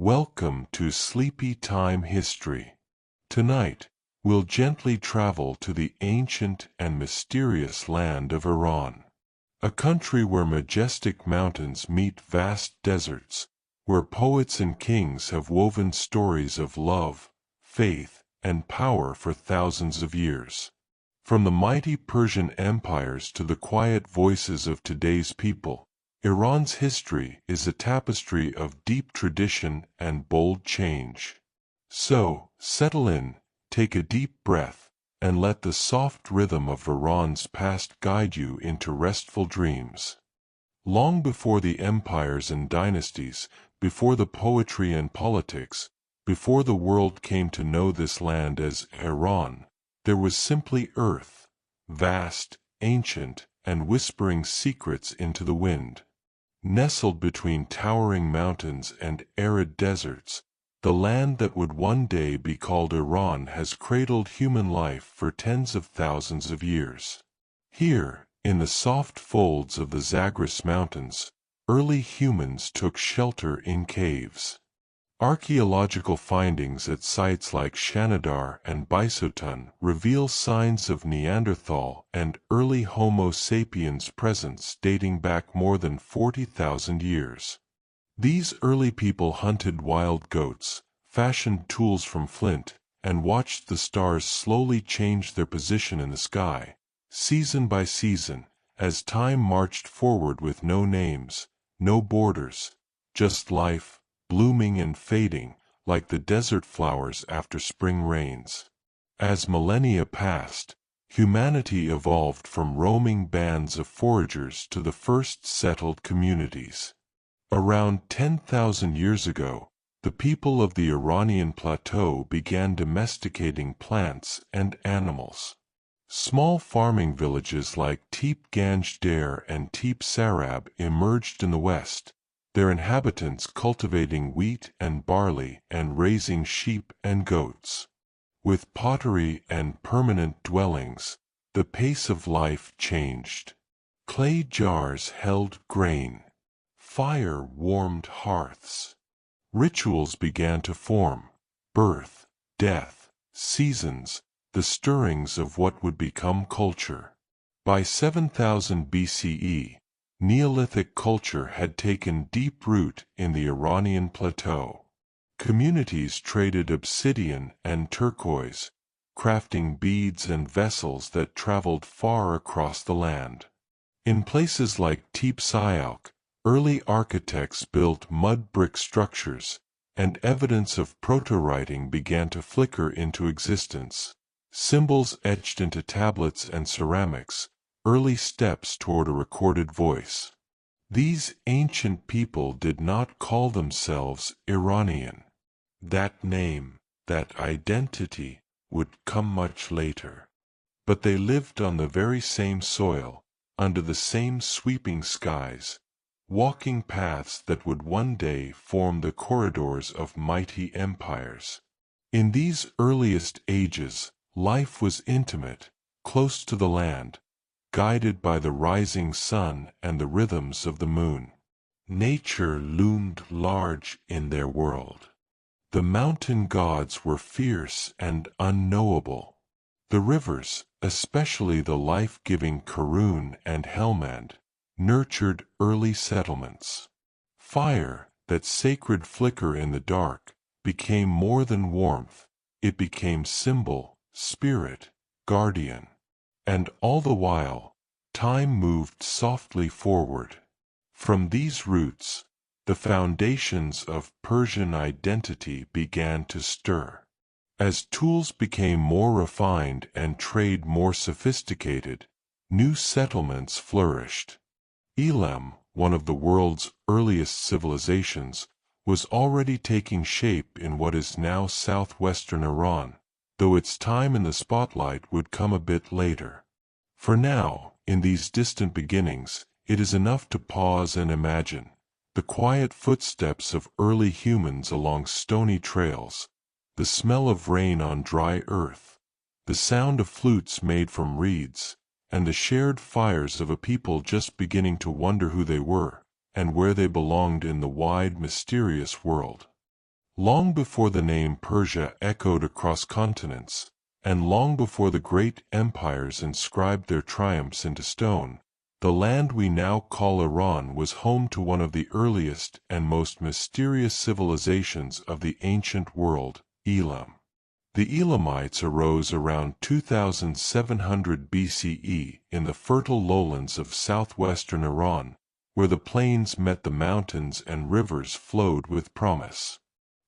Welcome to Sleepy Time History. Tonight, we'll gently travel to the ancient and mysterious land of Iran, a country where majestic mountains meet vast deserts, where poets and kings have woven stories of love, faith, and power for thousands of years. From the mighty Persian empires to the quiet voices of today's people, Iran's history is a tapestry of deep tradition and bold change. So, settle in, take a deep breath, and let the soft rhythm of Iran's past guide you into restful dreams. Long before the empires and dynasties, before the poetry and politics, before the world came to know this land as Iran, there was simply earth, vast, ancient, and whispering secrets into the wind. Nestled between towering mountains and arid deserts, the land that would one day be called Iran has cradled human life for tens of thousands of years. Here, in the soft folds of the Zagros Mountains, early humans took shelter in caves. Archaeological findings at sites like Shanidar and Bisotun reveal signs of Neanderthal and early Homo sapiens presence dating back more than 40,000 years. These early people hunted wild goats, fashioned tools from flint, and watched the stars slowly change their position in the sky, season by season, as time marched forward with no names, no borders, just life, blooming and fading, like the desert flowers after spring rains. As millennia passed, humanity evolved from roaming bands of foragers to the first settled communities. Around 10,000 years ago, the people of the Iranian plateau began domesticating plants and animals. Small farming villages like Tepe Ganj Dar and Tepe Sarab emerged in the west, their inhabitants cultivating wheat and barley and raising sheep and goats. With pottery and permanent dwellings, the pace of life changed. Clay jars held grain. Fire warmed hearths. Rituals began to form: birth, death, seasons, the stirrings of what would become culture. By 7000 BCE, Neolithic culture had taken deep root in the Iranian plateau. Communities traded obsidian and turquoise, crafting beads and vessels that traveled far across the land. In places like Tepe Sialk, early architects built mud brick structures, and evidence of proto-writing began to flicker into existence. Symbols etched into tablets and ceramics, early steps toward a recorded voice. These ancient people did not call themselves Iranian. That name, that identity, would come much later. But they lived on the very same soil, under the same sweeping skies, walking paths that would one day form the corridors of mighty empires. In these earliest ages, life was intimate, close to the land, guided by the rising sun and the rhythms of the moon. Nature loomed large in their world. The mountain gods were fierce and unknowable. The rivers, especially the life-giving Karun and Helmand, nurtured early settlements. Fire, that sacred flicker in the dark, became more than warmth. It became symbol, spirit, guardian. And all the while, time moved softly forward. From these roots, the foundations of Persian identity began to stir. As tools became more refined and trade more sophisticated, new settlements flourished. Elam, one of the world's earliest civilizations, was already taking shape in what is now southwestern Iran, though its time in the spotlight would come a bit later. For now, in these distant beginnings, it is enough to pause and imagine the quiet footsteps of early humans along stony trails, the smell of rain on dry earth, the sound of flutes made from reeds, and the shared fires of a people just beginning to wonder who they were and where they belonged in the wide, mysterious world. Long before the name Persia echoed across continents, and long before the great empires inscribed their triumphs into stone, the land we now call Iran was home to one of the earliest and most mysterious civilizations of the ancient world, Elam. The Elamites arose around 2700 BCE in the fertile lowlands of southwestern Iran, where the plains met the mountains and rivers flowed with promise.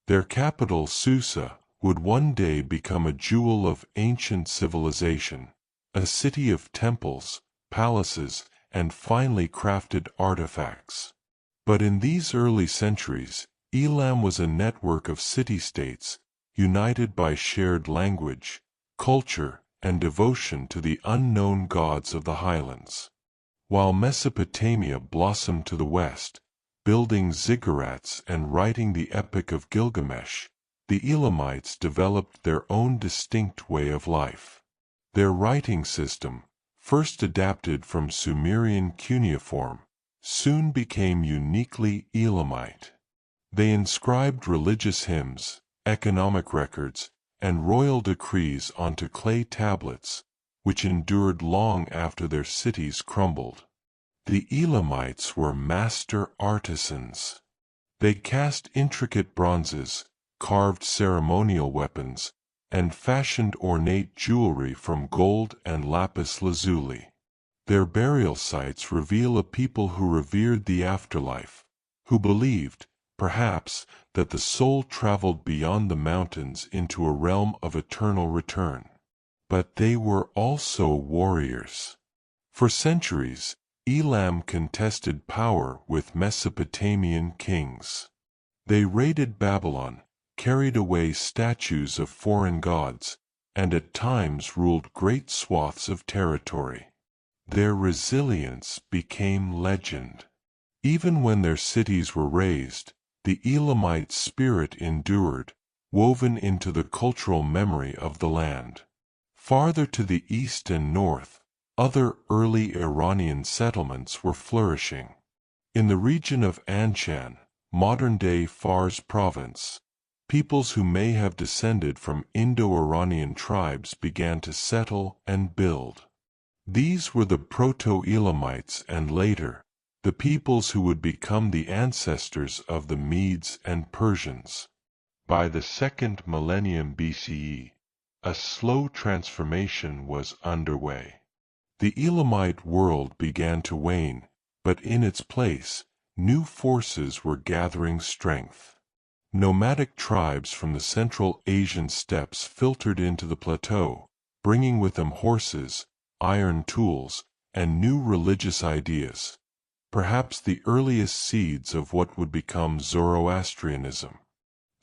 Their capital, Susa, would one day become a jewel of ancient civilization, a city of temples, palaces, and finely crafted artifacts. But in these early centuries, Elam was a network of city-states, united by shared language, culture, and devotion to the unknown gods of the highlands. While Mesopotamia blossomed to the west, building ziggurats and writing the Epic of Gilgamesh, the Elamites developed their own distinct way of life. Their writing system, first adapted from Sumerian cuneiform, soon became uniquely Elamite. They inscribed religious hymns, economic records, and royal decrees onto clay tablets, which endured long after their cities crumbled. The Elamites were master artisans. They cast intricate bronzes, carved ceremonial weapons, and fashioned ornate jewelry from gold and lapis lazuli. Their burial sites reveal a people who revered the afterlife, who believed, perhaps, that the soul traveled beyond the mountains into a realm of eternal return. But they were also warriors. For centuries, Elam contested power with Mesopotamian kings. They raided Babylon, carried away statues of foreign gods, and at times ruled great swaths of territory. Their resilience became legend. Even when their cities were razed, the Elamite spirit endured, woven into the cultural memory of the land. Farther to the east and north, other early Iranian settlements were flourishing. In the region of Anshan, modern-day Fars province, peoples who may have descended from Indo-Iranian tribes began to settle and build. These were the Proto-Elamites and later, the peoples who would become the ancestors of the Medes and Persians. By the second millennium BCE, a slow transformation was underway. The Elamite world began to wane, but in its place, new forces were gathering strength. Nomadic tribes from the Central Asian steppes filtered into the plateau, bringing with them horses, iron tools, and new religious ideas, perhaps the earliest seeds of what would become Zoroastrianism.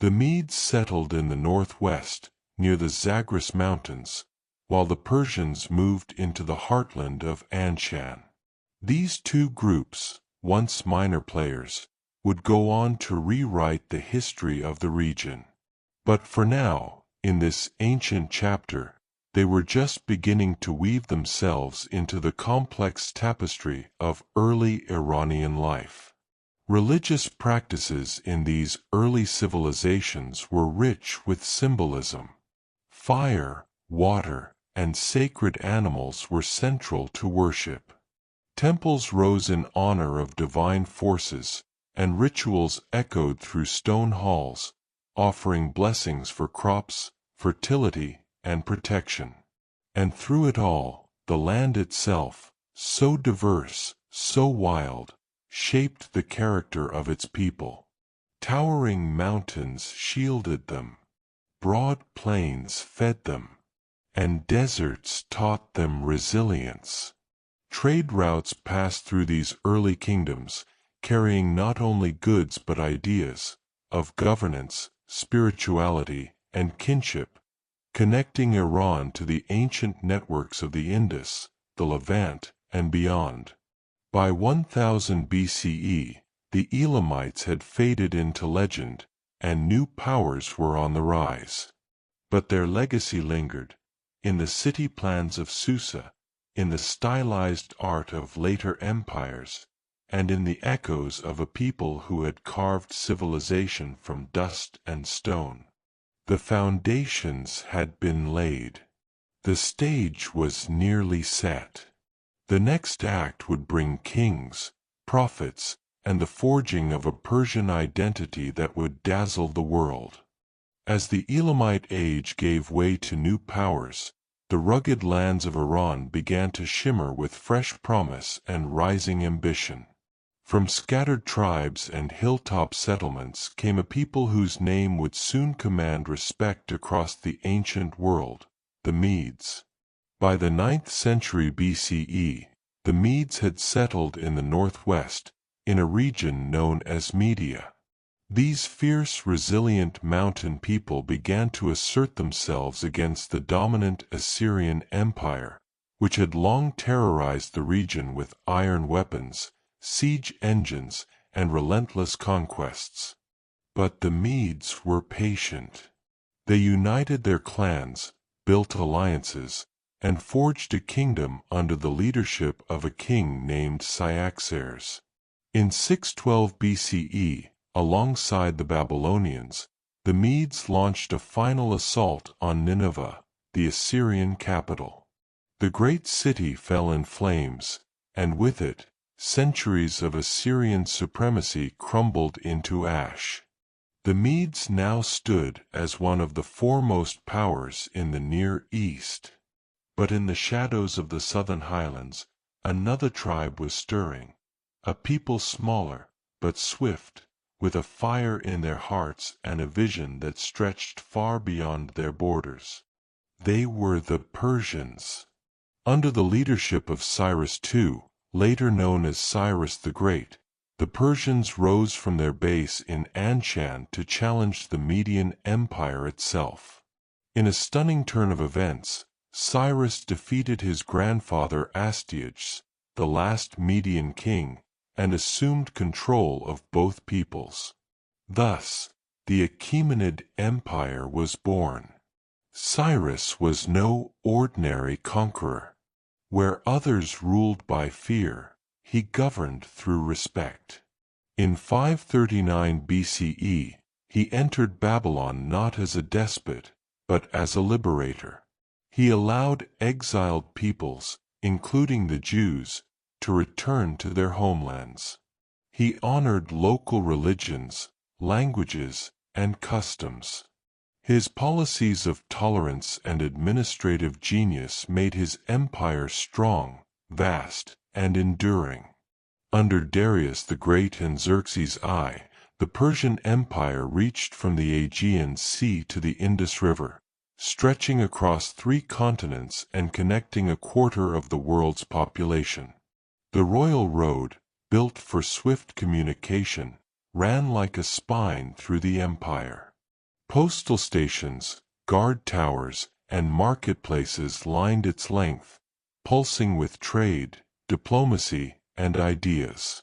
The Medes settled in the northwest, near the Zagros Mountains, while the Persians moved into the heartland of Anshan. These two groups, once minor players, would go on to rewrite the history of the region. But for now, in this ancient chapter, they were just beginning to weave themselves into the complex tapestry of early Iranian life. Religious practices in these early civilizations were rich with symbolism. Fire, water, and sacred animals were central to worship. Temples rose in honor of divine forces, and rituals echoed through stone halls, offering blessings for crops, fertility, and protection. And through it all, the land itself, so diverse, so wild, shaped the character of its people. Towering mountains shielded them, broad plains fed them, and deserts taught them resilience. Trade routes passed through these early kingdoms, carrying not only goods but ideas of governance, spirituality, and kinship, connecting Iran to the ancient networks of the Indus, the Levant, and beyond. By 1000 BCE, the Elamites had faded into legend, and new powers were on the rise. But their legacy lingered, in the city plans of Susa, in the stylized art of later empires, and in the echoes of a people who had carved civilization from dust and stone. The foundations had been laid. The stage was nearly set. The next act would bring kings, prophets, and the forging of a Persian identity that would dazzle the world. As the Elamite age gave way to new powers, the rugged lands of Iran began to shimmer with fresh promise and rising ambition. From scattered tribes and hilltop settlements came a people whose name would soon command respect across the ancient world, the Medes. By the 9th century BCE, the Medes had settled in the northwest, in a region known as Media. These fierce, resilient mountain people began to assert themselves against the dominant Assyrian Empire, which had long terrorized the region with iron weapons, siege engines, and relentless conquests. But the Medes were patient. They united their clans, built alliances, and forged a kingdom under the leadership of a king named Cyaxares. In 612 BCE, alongside the Babylonians, the Medes launched a final assault on Nineveh, the Assyrian capital. The great city fell in flames, and with it, centuries of Assyrian supremacy crumbled into ash. The Medes now stood as one of the foremost powers in the Near East. But in the shadows of the southern highlands, another tribe was stirring, a people smaller, but swift, with a fire in their hearts and a vision that stretched far beyond their borders. They were the Persians. Under the leadership of Cyrus II, later known as Cyrus the Great, the Persians rose from their base in Anshan to challenge the Median Empire itself. In a stunning turn of events, Cyrus defeated his grandfather Astyages, the last Median king, and assumed control of both peoples. Thus, the Achaemenid Empire was born. Cyrus was no ordinary conqueror. Where others ruled by fear, he governed through respect. In 539 BCE, he entered Babylon not as a despot, but as a liberator. He allowed exiled peoples, including the Jews, to return to their homelands. He honored local religions, languages, and customs. His policies of tolerance and administrative genius made his empire strong, vast, and enduring. Under Darius the Great and Xerxes I, the Persian Empire reached from the Aegean Sea to the Indus River, stretching across 3 continents and connecting a quarter of the world's population. The royal road, built for swift communication, ran like a spine through the empire. Postal stations, guard towers, and marketplaces lined its length, pulsing with trade, diplomacy, and ideas.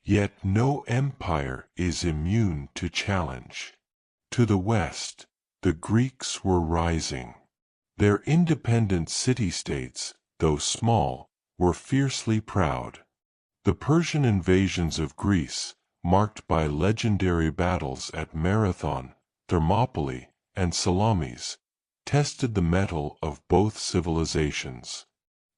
Yet no empire is immune to challenge. To the west, the Greeks were rising. Their independent city-states, though small, were fiercely proud. The Persian invasions of Greece, marked by legendary battles at Marathon, Thermopylae, and Salamis, tested the mettle of both civilizations.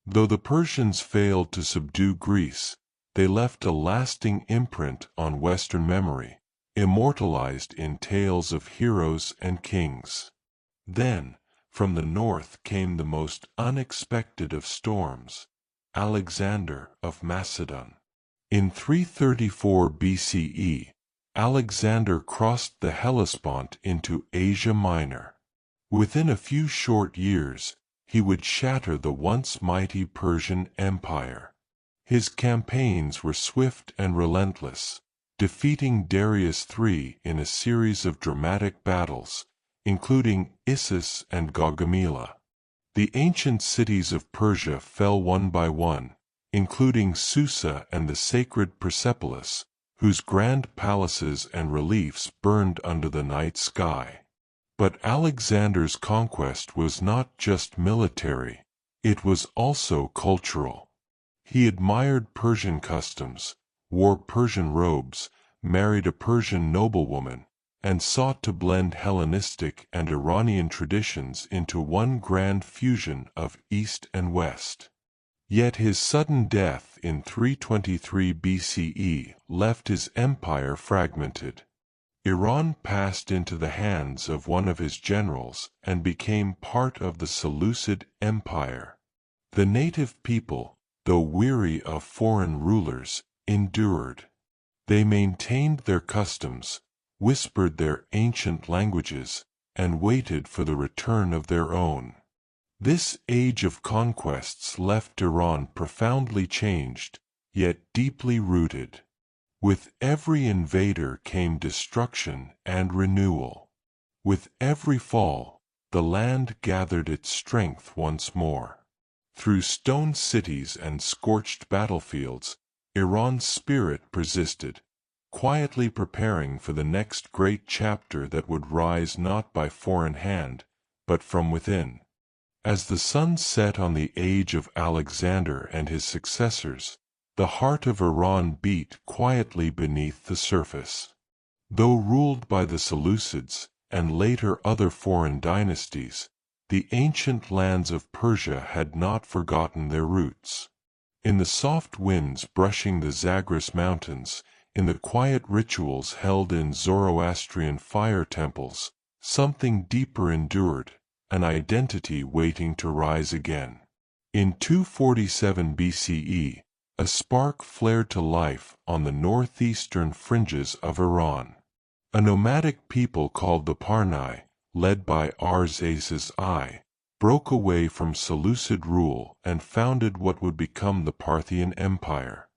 Though the Persians failed to subdue Greece, they left a lasting imprint on Western memory, immortalized in tales of heroes and kings. Then, from the north came the most unexpected of storms, Alexander of Macedon. In 334 BCE, Alexander crossed the Hellespont into Asia Minor. Within a few short years, he would shatter the once mighty Persian Empire. His campaigns were swift and relentless, defeating Darius III in a series of dramatic battles, including Issus and Gaugamela. The ancient cities of Persia fell one by one, including Susa and the sacred Persepolis, whose grand palaces and reliefs burned under the night sky. But Alexander's conquest was not just military, it was also cultural. He admired Persian customs, wore Persian robes, married a Persian noblewoman, and sought to blend Hellenistic and Iranian traditions into one grand fusion of East and West. Yet his sudden death in 323 BCE left his empire fragmented. Iran passed into the hands of one of his generals and became part of the Seleucid Empire. The native people, though weary of foreign rulers, endured. They maintained their customs, whispered their ancient languages, and waited for the return of their own. This age of conquests left Iran profoundly changed, yet deeply rooted. With every invader came destruction and renewal. With every fall, the land gathered its strength once more. Through stone cities and scorched battlefields, Iran's spirit persisted, quietly preparing for the next great chapter that would rise not by foreign hand, but from within. As the sun set on the age of Alexander and his successors, the heart of Iran beat quietly beneath the surface. Though ruled by the Seleucids and later other foreign dynasties, the ancient lands of Persia had not forgotten their roots. In the soft winds brushing the Zagros mountains, in the quiet rituals held in Zoroastrian fire temples, something deeper endured, an identity waiting to rise again. In 247 BCE, a spark flared to life on the northeastern fringes of Iran. A nomadic people called the Parnai, led by Arsaces I, broke away from Seleucid rule and founded what would become the Parthian Empire.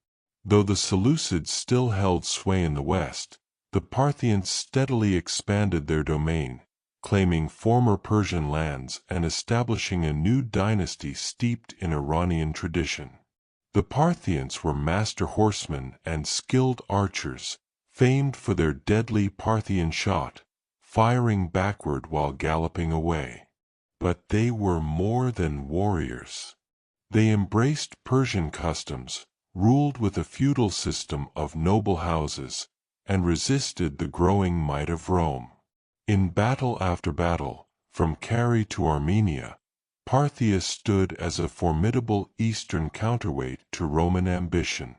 Though the Seleucids still held sway in the west, the Parthians steadily expanded their domain, claiming former Persian lands and establishing a new dynasty steeped in Iranian tradition. The Parthians were master horsemen and skilled archers, famed for their deadly Parthian shot, firing backward while galloping away. But they were more than warriors. They embraced Persian customs, ruled with a feudal system of noble houses, and resisted the growing might of Rome. In battle after battle, from Carrhae to Armenia, Parthia stood as a formidable eastern counterweight to Roman ambition.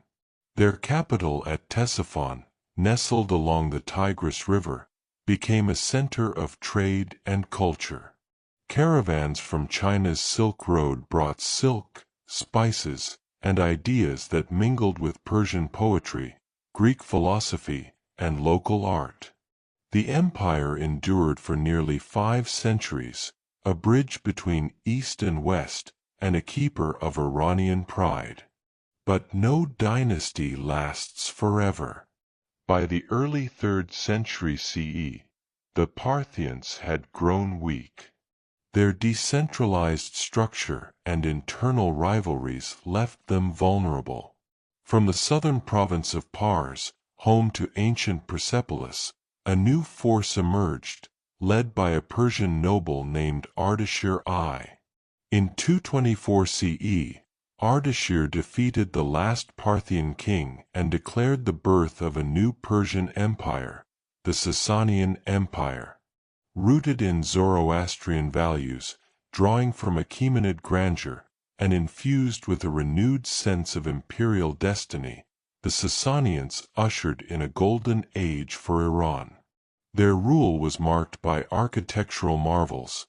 Their capital at Ctesiphon, nestled along the Tigris River, became a center of trade and culture. Caravans from China's Silk Road brought silk, spices, and ideas that mingled with Persian poetry, Greek philosophy, and local art. The empire endured for nearly 5 centuries, a bridge between East and West, and a keeper of Iranian pride. But no dynasty lasts forever. By the early 3rd century CE, the Parthians had grown weak. Their decentralized structure and internal rivalries left them vulnerable. From the southern province of Pars, home to ancient Persepolis, a new force emerged, led by a Persian noble named Ardashir I. In 224 CE, Ardashir defeated the last Parthian king and declared the birth of a new Persian empire, the Sasanian Empire. Rooted in Zoroastrian values, drawing from Achaemenid grandeur, and infused with a renewed sense of imperial destiny, the Sasanians ushered in a golden age for Iran. Their rule was marked by architectural marvels,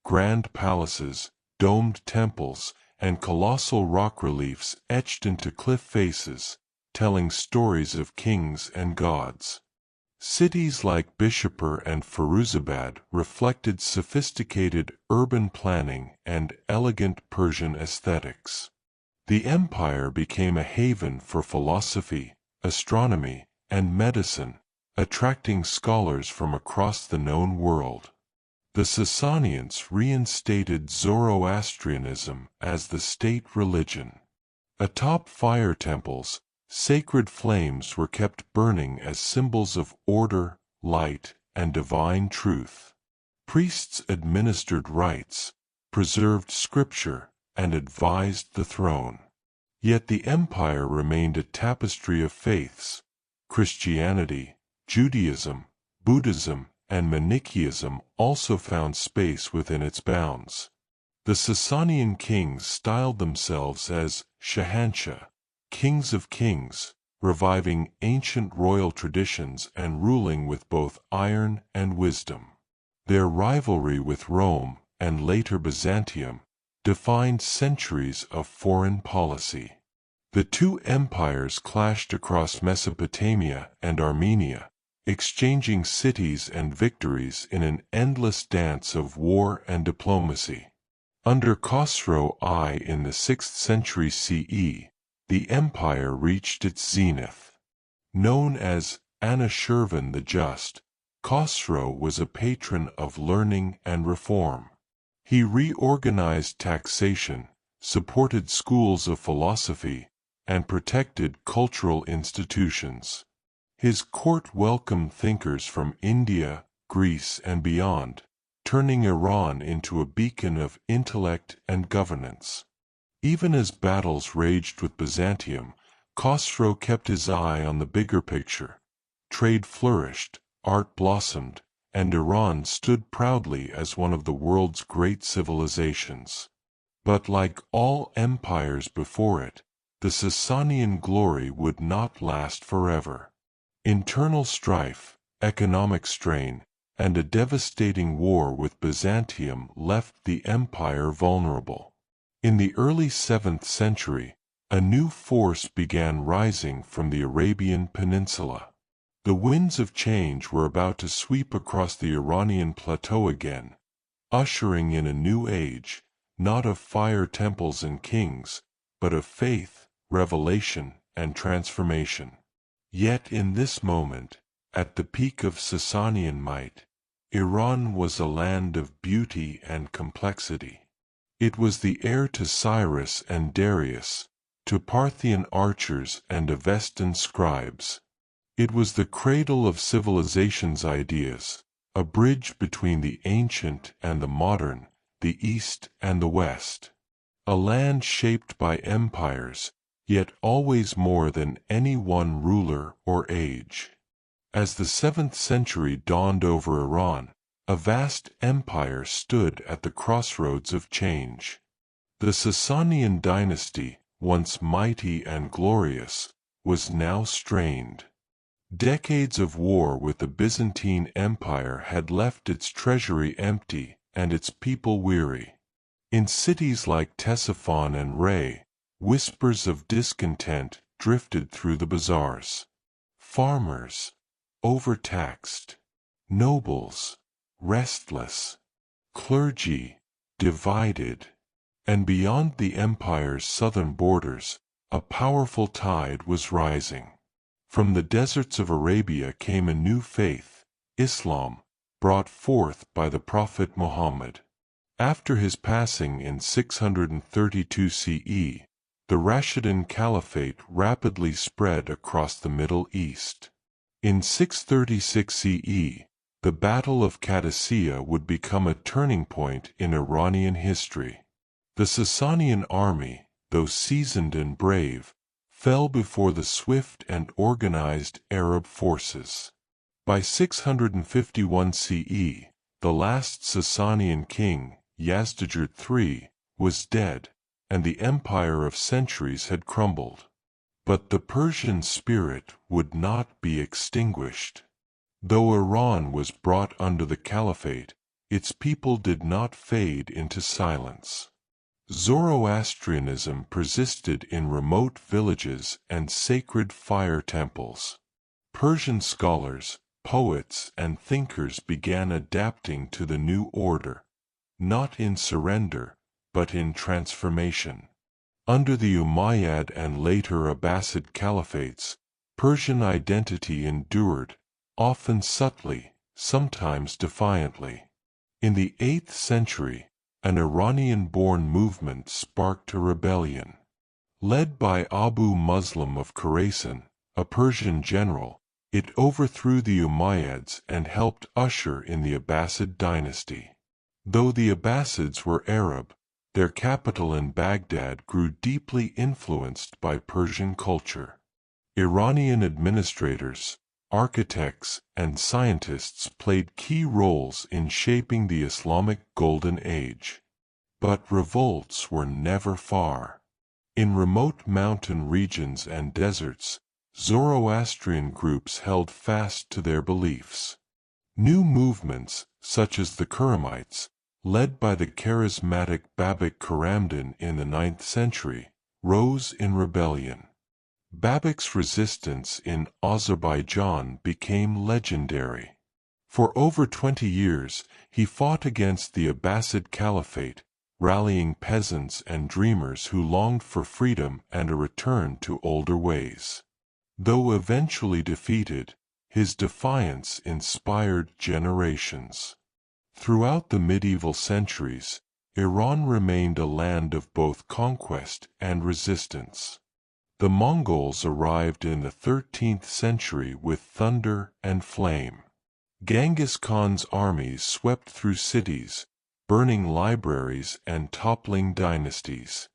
grand palaces, domed temples, and colossal rock reliefs etched into cliff faces, telling stories of kings and gods. Cities like Bishapur and Firuzabad reflected sophisticated urban planning and elegant Persian aesthetics. The empire became a haven for philosophy, astronomy, and medicine, attracting scholars from across the known world. The Sasanians reinstated Zoroastrianism as the state religion. Atop fire temples, sacred flames were kept burning as symbols of order, light, and divine truth. Priests administered rites, preserved scripture, and advised the throne. Yet the empire remained a tapestry of faiths. Christianity, Judaism, Buddhism, and Manichaeism also found space within its bounds. The Sasanian kings styled themselves as Shahanshah, kings of kings, reviving ancient royal traditions and ruling with both iron and wisdom. Their rivalry with Rome, and later Byzantium, defined centuries of foreign policy. The two empires clashed across Mesopotamia and Armenia, exchanging cities and victories in an endless dance of war and diplomacy. Under Khosrow I in the 6th century CE, the empire reached its zenith. Known as Anushirvan the Just, Khosrow was a patron of learning and reform. He reorganized taxation, supported schools of philosophy, and protected cultural institutions. His court welcomed thinkers from India, Greece, and beyond, turning Iran into a beacon of intellect and governance. Even as battles raged with Byzantium, Khosrow kept his eye on the bigger picture. Trade flourished, art blossomed, and Iran stood proudly as one of the world's great civilizations. But like all empires before it, the Sasanian glory would not last forever. Internal strife, economic strain, and a devastating war with Byzantium left the empire vulnerable. In the early 7th century, a new force began rising from the Arabian Peninsula. The winds of change were about to sweep across the Iranian plateau again, ushering in a new age, not of fire temples and kings, but of faith, revelation, and transformation. Yet in this moment, at the peak of Sasanian might, Iran was a land of beauty and complexity. It was the heir to Cyrus and Darius, to Parthian archers and Avestan scribes. It was the cradle of civilization's ideas, a bridge between the ancient and the modern, the East and the West. A land shaped by empires, yet always more than any one ruler or age. As the 7th century dawned over Iran, a vast empire stood at the crossroads of change. The Sasanian dynasty, once mighty and glorious, was now strained. Decades of war with the Byzantine Empire had left its treasury empty and its people weary. In cities like Ctesiphon and Ray, whispers of discontent drifted through the bazaars. Farmers, overtaxed; nobles, restless; clergy, divided. And beyond the empire's southern borders, a powerful tide was rising. From the deserts of Arabia came a new faith, Islam, brought forth by the Prophet Muhammad. After his passing in 632 CE, the Rashidun Caliphate rapidly spread across the Middle East. In 636 CE, the Battle of Qadisiyah would become a turning point in Iranian history. The Sasanian army, though seasoned and brave, fell before the swift and organized Arab forces. By 651 CE, the last Sasanian king, Yazdijerd III, was dead, and the empire of centuries had crumbled. But the Persian spirit would not be extinguished. Though Iran was brought under the caliphate, its people did not fade into silence. Zoroastrianism persisted in remote villages and sacred fire temples. Persian scholars, poets, and thinkers began adapting to the new order, not in surrender, but in transformation. Under the Umayyad and later Abbasid caliphates, Persian identity endured, often subtly, sometimes defiantly. In the 8th century, an Iranian-born movement sparked a rebellion. Led by Abu Muslim of Khorasan, a Persian general, it overthrew the Umayyads and helped usher in the Abbasid dynasty. Though the Abbasids were Arab, their capital in Baghdad grew deeply influenced by Persian culture. Iranian administrators, architects, and scientists played key roles in shaping the Islamic Golden Age. But revolts were never far. In remote mountain regions and deserts, Zoroastrian groups held fast to their beliefs. New movements, such as the Karamites, led by the charismatic Babak Karamdan in the 9th century, rose in rebellion. Babak's resistance in Azerbaijan became legendary. For over 20 years, he fought against the Abbasid Caliphate, rallying peasants and dreamers who longed for freedom and a return to older ways. Though eventually defeated, his defiance inspired generations. Throughout the medieval centuries, Iran remained a land of both conquest and resistance. The Mongols arrived in the 13th century with thunder and flame. Genghis Khan's armies swept through cities, burning libraries and toppling dynasties.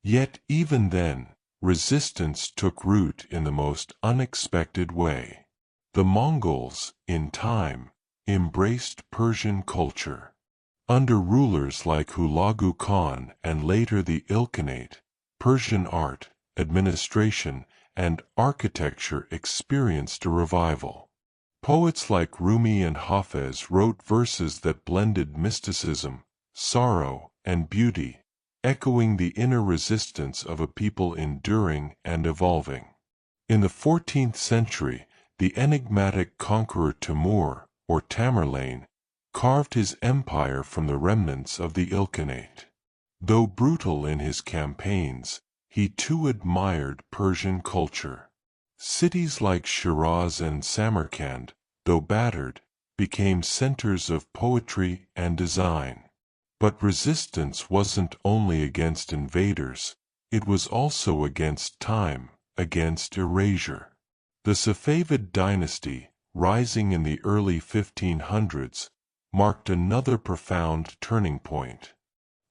Yet even then, resistance took root in the most unexpected way. The Mongols, in time, embraced Persian culture. Under rulers like Hulagu Khan and later the Ilkhanate, Persian art, administration, and architecture experienced a revival. Poets like Rumi and Hafez wrote verses that blended mysticism, sorrow, and beauty, echoing the inner resistance of a people enduring and evolving. In the 14th century, the enigmatic conqueror Timur, or Tamerlane, carved his empire from the remnants of the Ilkhanate. Though brutal in his campaigns, he too admired Persian culture. Cities like Shiraz and Samarkand, though battered, became centers of poetry and design. But resistance wasn't only against invaders, it was also against time, against erasure. The Safavid dynasty, rising in the early 1500s, marked another profound turning point.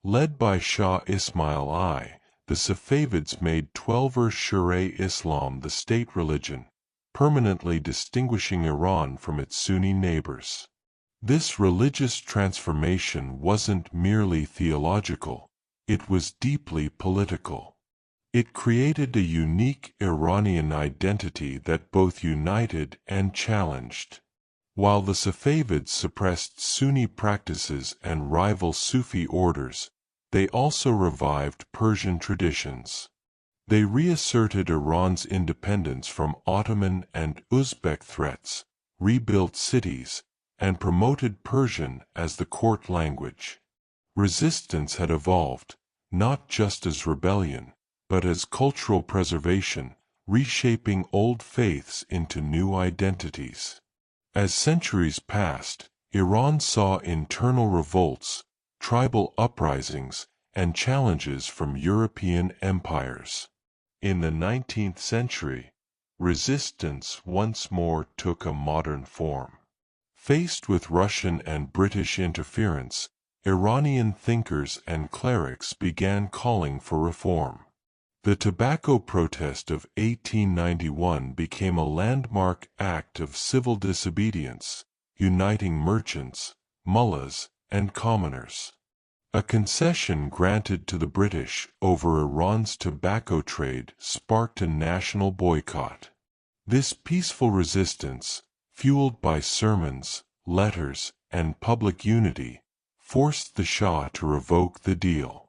Led by Shah Ismail I, the Safavids made Twelver Shureh Islam the state religion, permanently distinguishing Iran from its Sunni neighbors. This religious transformation wasn't merely theological, it was deeply political. It created a unique Iranian identity that both united and challenged. While the Safavids suppressed Sunni practices and rival Sufi orders, they also revived Persian traditions. They reasserted Iran's independence from Ottoman and Uzbek threats, rebuilt cities, and promoted Persian as the court language. Resistance had evolved, not just as rebellion, but as cultural preservation, reshaping old faiths into new identities. As centuries passed, Iran saw internal revolts, tribal uprisings, and challenges from European empires. In the 19th century, resistance once more took a modern form. Faced with Russian and British interference, Iranian thinkers and clerics began calling for reform. The tobacco protest of 1891 became a landmark act of civil disobedience, uniting merchants, mullahs, and commoners. A concession granted to the British over Iran's tobacco trade sparked a national boycott. This peaceful resistance, fueled by sermons, letters, and public unity, forced the Shah to revoke the deal.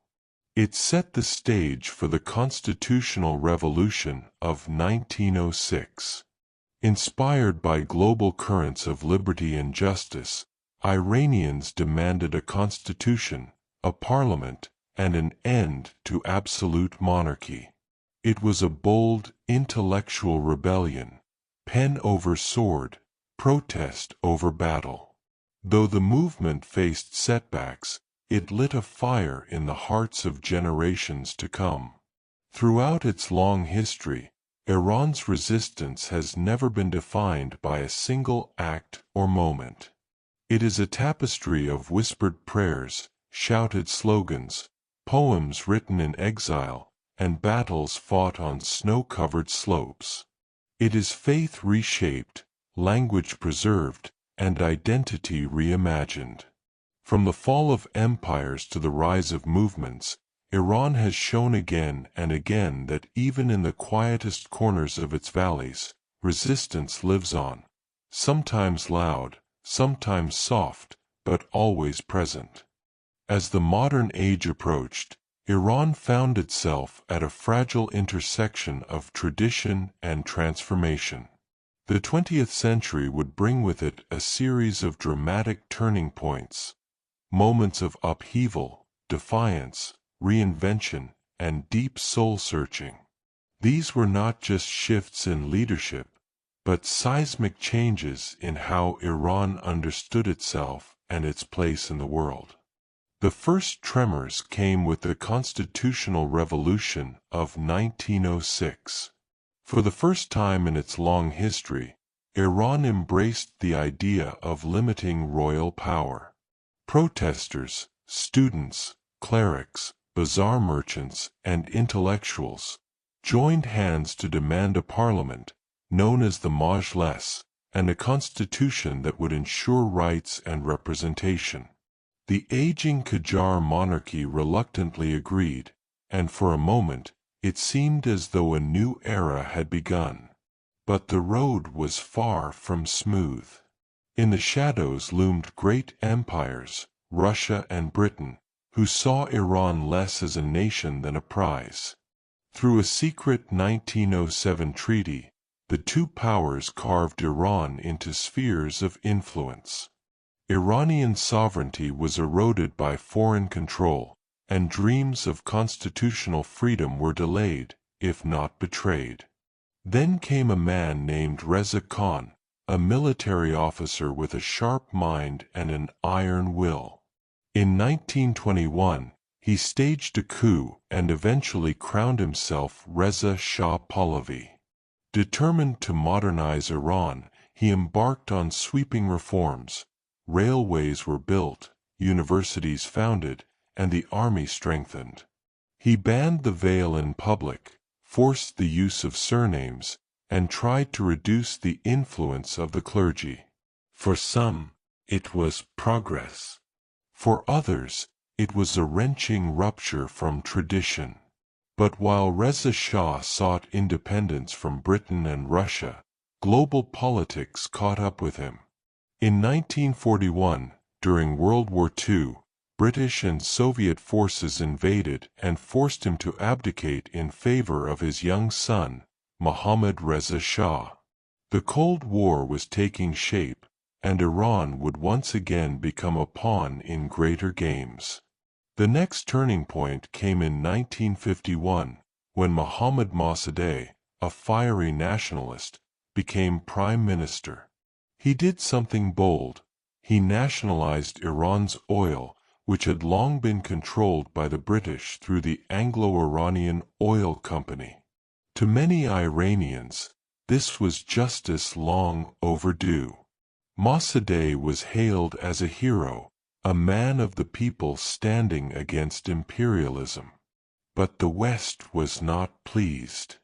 It set the stage for the constitutional revolution of 1906. Inspired by global currents of liberty and justice, Iranians demanded a constitution, a parliament, and an end to absolute monarchy. It was a bold, intellectual rebellion, pen over sword, protest over battle. Though the movement faced setbacks, it lit a fire in the hearts of generations to come. Throughout its long history, Iran's resistance has never been defined by a single act or moment. It is a tapestry of whispered prayers, shouted slogans, poems written in exile, and battles fought on snow-covered slopes. It is faith reshaped, language preserved, and identity reimagined. From the fall of empires to the rise of movements, Iran has shown again and again that even in the quietest corners of its valleys, resistance lives on, sometimes loud, sometimes soft, but always present. As the modern age approached, Iran found itself at a fragile intersection of tradition and transformation. The 20th century would bring with it a series of dramatic turning points, moments of upheaval, defiance, reinvention, and deep soul-searching. These were not just shifts in leadership, but seismic changes in how Iran understood itself and its place in the world. The first tremors came with the constitutional revolution of 1906. For the first time in its long history, Iran embraced the idea of limiting royal power. Protesters, students, clerics, bazaar merchants, and intellectuals joined hands to demand a parliament, known as the Majlis, and a constitution that would ensure rights and representation. The aging Qajar monarchy reluctantly agreed, and for a moment it seemed as though a new era had begun. But the road was far from smooth. In the shadows loomed great empires, Russia and Britain, who saw Iran less as a nation than a prize. Through a secret 1907 treaty, the two powers carved Iran into spheres of influence. Iranian sovereignty was eroded by foreign control, and dreams of constitutional freedom were delayed, if not betrayed. Then came a man named Reza Khan, a military officer with a sharp mind and an iron will. In 1921, he staged a coup and eventually crowned himself Reza Shah Pahlavi. Determined to modernize Iran, he embarked on sweeping reforms. Railways were built, universities founded, and the army strengthened. He banned the veil in public, forced the use of surnames, and tried to reduce the influence of the clergy. For some, it was progress. For others, it was a wrenching rupture from tradition. But while Reza Shah sought independence from Britain and Russia, global politics caught up with him. In 1941, during World War II, British and Soviet forces invaded and forced him to abdicate in favor of his young son, Mohammad Reza Shah. The Cold War was taking shape, and Iran would once again become a pawn in greater games. The next turning point came in 1951, when Mohammad Mossadegh, a fiery nationalist, became prime minister. He did something bold. He nationalized Iran's oil, which had long been controlled by the British through the Anglo-Iranian Oil Company. To many Iranians, this was justice long overdue. Mossadegh was hailed as a hero, a man of the people standing against imperialism. But the West was not pleased.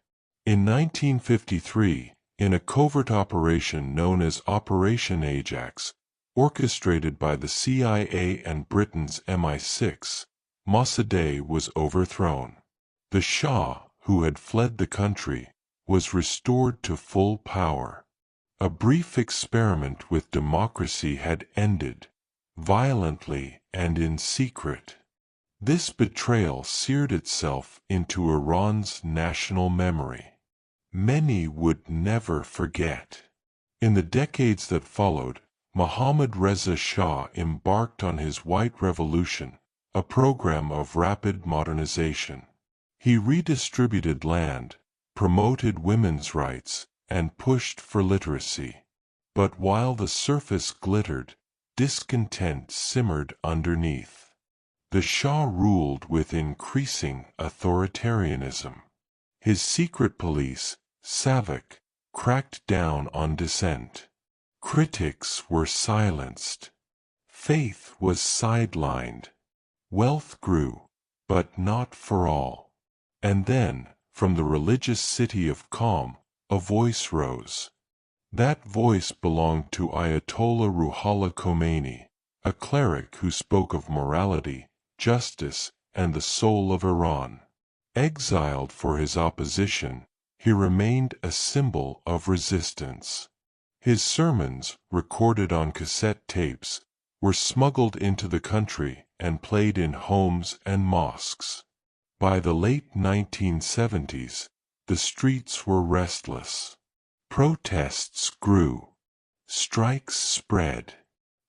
In 1953, in a covert operation known as Operation Ajax, orchestrated by the CIA and Britain's MI6, Mossadegh was overthrown. The Shah, who had fled the country, was restored to full power. A brief experiment with democracy had ended, violently and in secret. This betrayal seared itself into Iran's national memory. Many would never forget. In the decades that followed, Mohammad Reza Shah embarked on his White Revolution, a program of rapid modernization. He redistributed land, promoted women's rights, and pushed for literacy. But while the surface glittered, discontent simmered underneath. The Shah ruled with increasing authoritarianism. His secret police, Savak, cracked down on dissent. Critics were silenced. Faith was sidelined. Wealth grew, but not for all. And then, from the religious city of Qom, a voice rose. That voice belonged to Ayatollah Ruhollah Khomeini, a cleric who spoke of morality, justice, and the soul of Iran. Exiled for his opposition, he remained a symbol of resistance. His sermons, recorded on cassette tapes, were smuggled into the country and played in homes and mosques. By the late 1970s, the streets were restless. Protests grew. Strikes spread.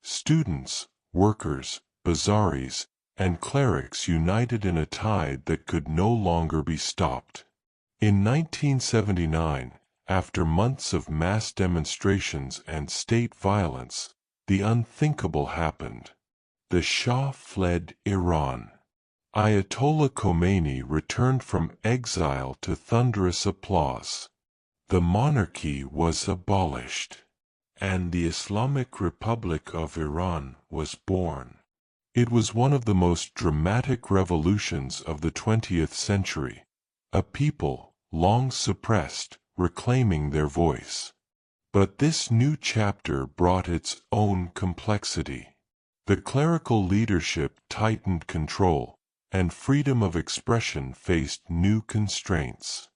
Students, workers, bazaris, and clerics united in a tide that could no longer be stopped. In 1979, after months of mass demonstrations and state violence, the unthinkable happened. The Shah fled Iran. Ayatollah Khomeini returned from exile to thunderous applause. The monarchy was abolished, and the Islamic Republic of Iran was born. It was one of the most dramatic revolutions of the 20th century, a people, long suppressed, reclaiming their voice. But this new chapter brought its own complexity. The clerical leadership tightened control, and freedom of expression faced new constraints.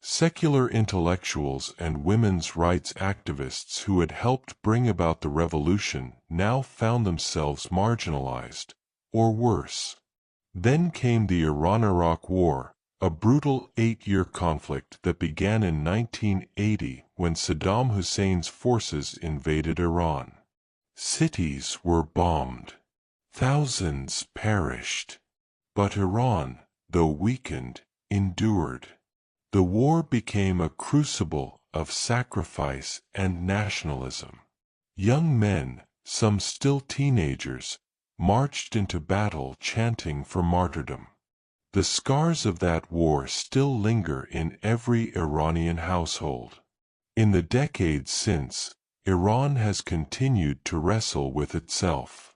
Secular intellectuals and women's rights activists who had helped bring about the revolution now found themselves marginalized, or worse. Then came the Iran-Iraq War, a brutal 8-year conflict that began in 1980 when Saddam Hussein's forces invaded Iran. Cities were bombed. Thousands perished. But Iran, though weakened, endured. The war became a crucible of sacrifice and nationalism. Young men, some still teenagers, marched into battle chanting for martyrdom. The scars of that war still linger in every Iranian household. In the decades since, Iran has continued to wrestle with itself.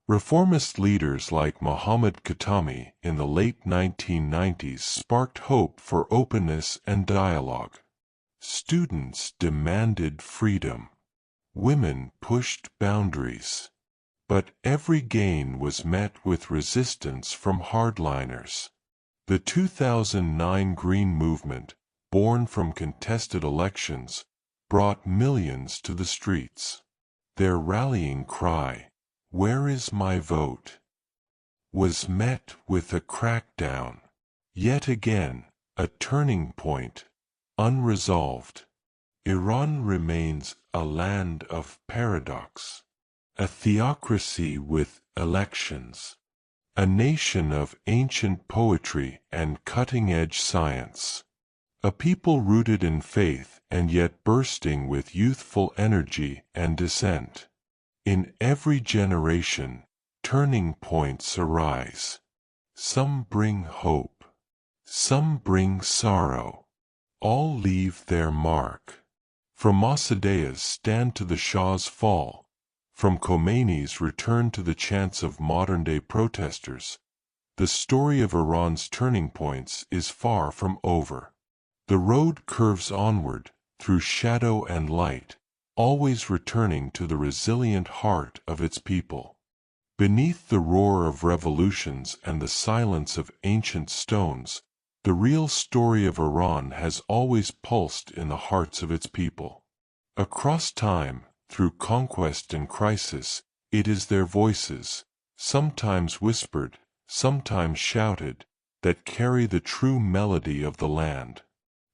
Reformist leaders like Mohammad Khatami in the late 1990s sparked hope for openness and dialogue. Students demanded freedom. Women pushed boundaries. But every gain was met with resistance from hardliners. The 2009 Green Movement, born from contested elections, brought millions to the streets. Their rallying cry, "Where is my vote?" was met with a crackdown. Yet again, a turning point, unresolved. Iran remains a land of paradox, a theocracy with elections, a nation of ancient poetry and cutting-edge science, a people rooted in faith and yet bursting with youthful energy and dissent. In every generation, turning points arise. Some bring hope. Some bring sorrow. All leave their mark. From Mossadegh's stand to the Shah's fall, from Khomeini's return to the chants of modern-day protesters, the story of Iran's turning points is far from over. The road curves onward, through shadow and light, always returning to the resilient heart of its people. Beneath the roar of revolutions and the silence of ancient stones, the real story of Iran has always pulsed in the hearts of its people. Across time, through conquest and crisis, it is their voices, sometimes whispered, sometimes shouted, that carry the true melody of the land.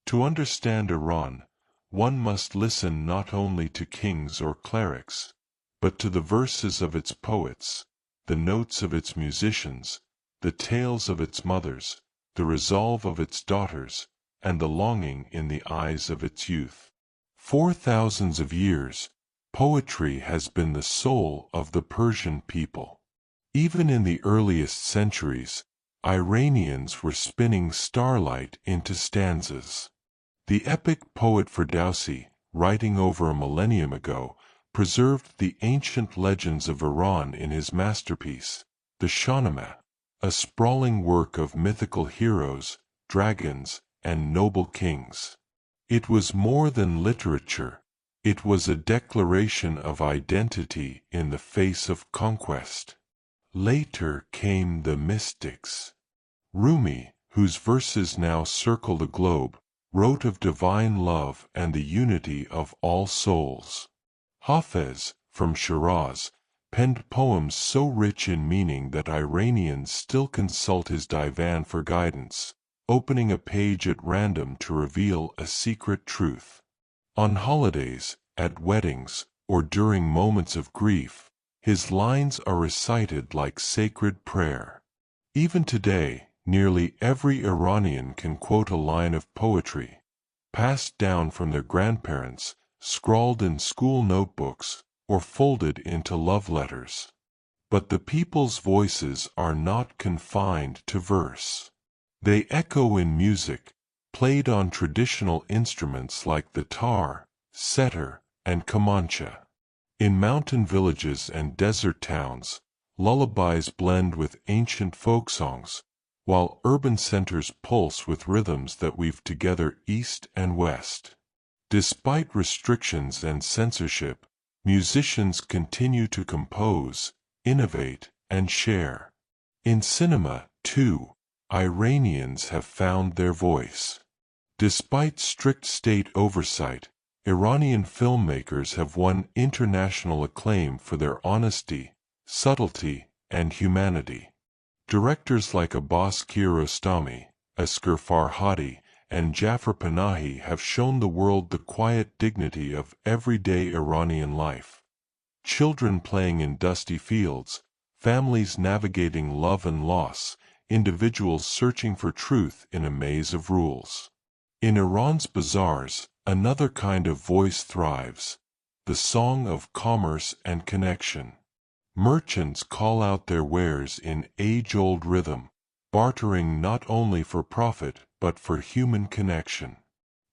To understand Iran, one must listen not only to kings or clerics, but to the verses of its poets, the notes of its musicians, the tales of its mothers, the resolve of its daughters, and the longing in the eyes of its youth. For thousands of years, poetry has been the soul of the Persian people. Even in the earliest centuries, Iranians were spinning starlight into stanzas. The epic poet Ferdowsi, writing over a millennium ago, preserved the ancient legends of Iran in his masterpiece, the Shahnameh, a sprawling work of mythical heroes, dragons, and noble kings. It was more than literature. It was a declaration of identity in the face of conquest. Later came the mystics. Rumi, whose verses now circle the globe, wrote of divine love and the unity of all souls. Hafez, from Shiraz, penned poems so rich in meaning that Iranians still consult his divan for guidance, opening a page at random to reveal a secret truth. On holidays, at weddings, or during moments of grief, his lines are recited like sacred prayer. Even today, nearly every Iranian can quote a line of poetry, passed down from their grandparents, scrawled in school notebooks, or folded into love letters. But the people's voices are not confined to verse. They echo in music, played on traditional instruments like the tar, setar, and kamancha. In mountain villages and desert towns, lullabies blend with ancient folk songs, while urban centers pulse with rhythms that weave together East and West. Despite restrictions and censorship, musicians continue to compose, innovate, and share. In cinema, too, Iranians have found their voice. Despite strict state oversight, Iranian filmmakers have won international acclaim for their honesty, subtlety, and humanity. Directors like Abbas Kiarostami, Asghar Farhadi, and Jafar Panahi have shown the world the quiet dignity of everyday Iranian life. Children playing in dusty fields, families navigating love and loss, individuals searching for truth in a maze of rules. In Iran's bazaars, another kind of voice thrives, the song of commerce and connection. Merchants call out their wares in age-old rhythm, bartering not only for profit but for human connection.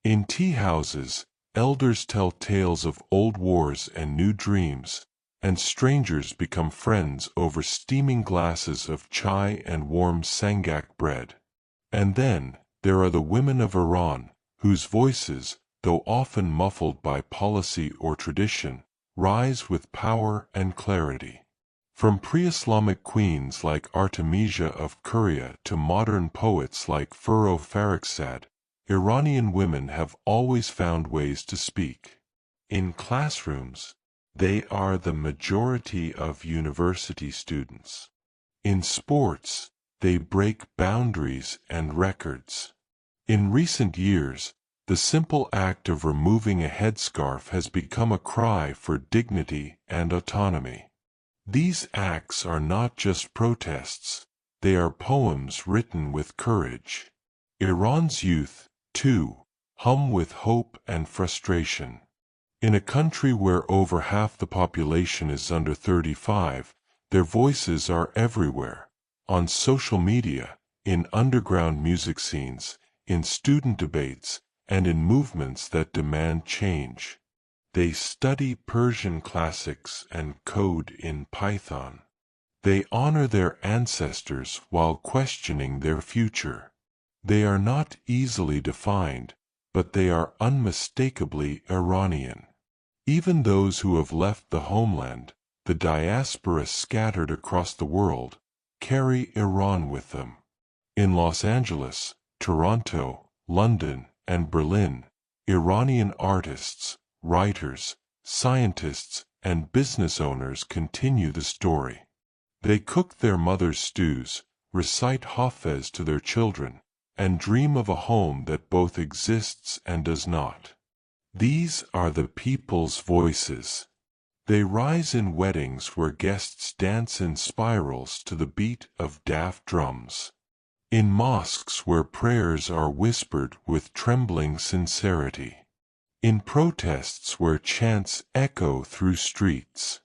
In tea houses, elders tell tales of old wars and new dreams, and strangers become friends over steaming glasses of chai and warm sangak bread. And then, there are the women of Iran, whose voices, though often muffled by policy or tradition, rise with power and clarity. From pre-Islamic queens like Artemisia of Curia to modern poets like Furrow Farrokhzad, Iranian women have always found ways to speak. In classrooms, they are the majority of university students. In sports, they break boundaries and records. In recent years, the simple act of removing a headscarf has become a cry for dignity and autonomy. These acts are not just protests, they are poems written with courage. Iran's youth, too, hum with hope and frustration. In a country where over half the population is under 35, their voices are everywhere, on social media, in underground music scenes, in student debates, and in movements that demand change. They study Persian classics and code in Python. They honor their ancestors while questioning their future. They are not easily defined, but they are unmistakably Iranian. Even those who have left the homeland, the diaspora scattered across the world, carry Iran with them. In Los Angeles, Toronto, London, and Berlin, Iranian artists, writers, scientists, and business owners continue the story. They cook their mother's stews, recite Hafez to their children, and dream of a home that both exists and does not. These are the people's voices. They rise in weddings where guests dance in spirals to the beat of daft drums. In mosques where prayers are whispered with trembling sincerity. In protests where chants echo through streets.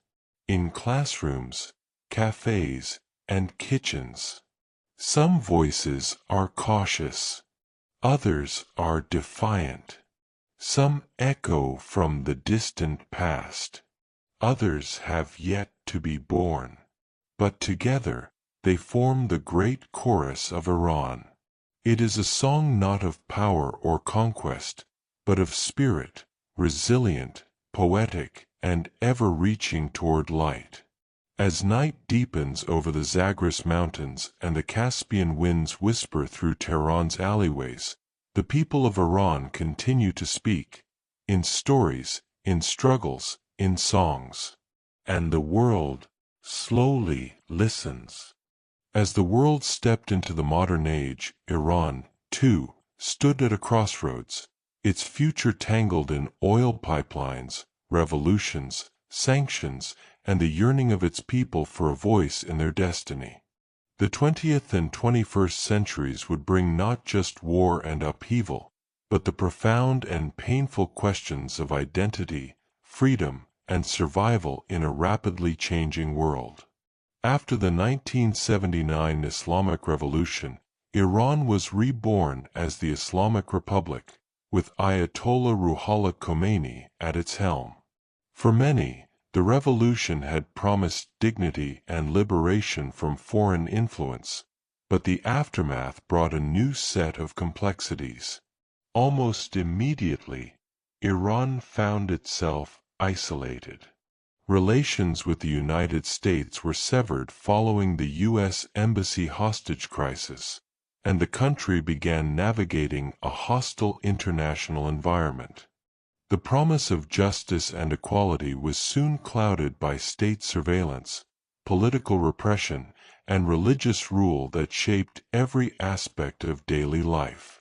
In classrooms, cafes, and kitchens. Some voices are cautious. Others are defiant. Some echo from the distant past. Others have yet to be born. But together, they form the great chorus of Iran. It is a song not of power or conquest, but of spirit, resilient, poetic, and ever-reaching toward light. As night deepens over the Zagros Mountains and the Caspian winds whisper through Tehran's alleyways, the people of Iran continue to speak, in stories, in struggles, in songs. And the world slowly listens. As the world stepped into the modern age, Iran, too, stood at a crossroads, its future tangled in oil pipelines, revolutions, sanctions, and the yearning of its people for a voice in their destiny. The 20th and 21st centuries would bring not just war and upheaval, but the profound and painful questions of identity, freedom, and survival in a rapidly changing world. After the 1979 Islamic Revolution, Iran was reborn as the Islamic Republic, with Ayatollah Ruhollah Khomeini at its helm. For many, the revolution had promised dignity and liberation from foreign influence, but the aftermath brought a new set of complexities. Almost immediately, Iran found itself isolated. Relations with the United States were severed following the U.S. Embassy hostage crisis, and the country began navigating a hostile international environment. The promise of justice and equality was soon clouded by state surveillance, political repression, and religious rule that shaped every aspect of daily life.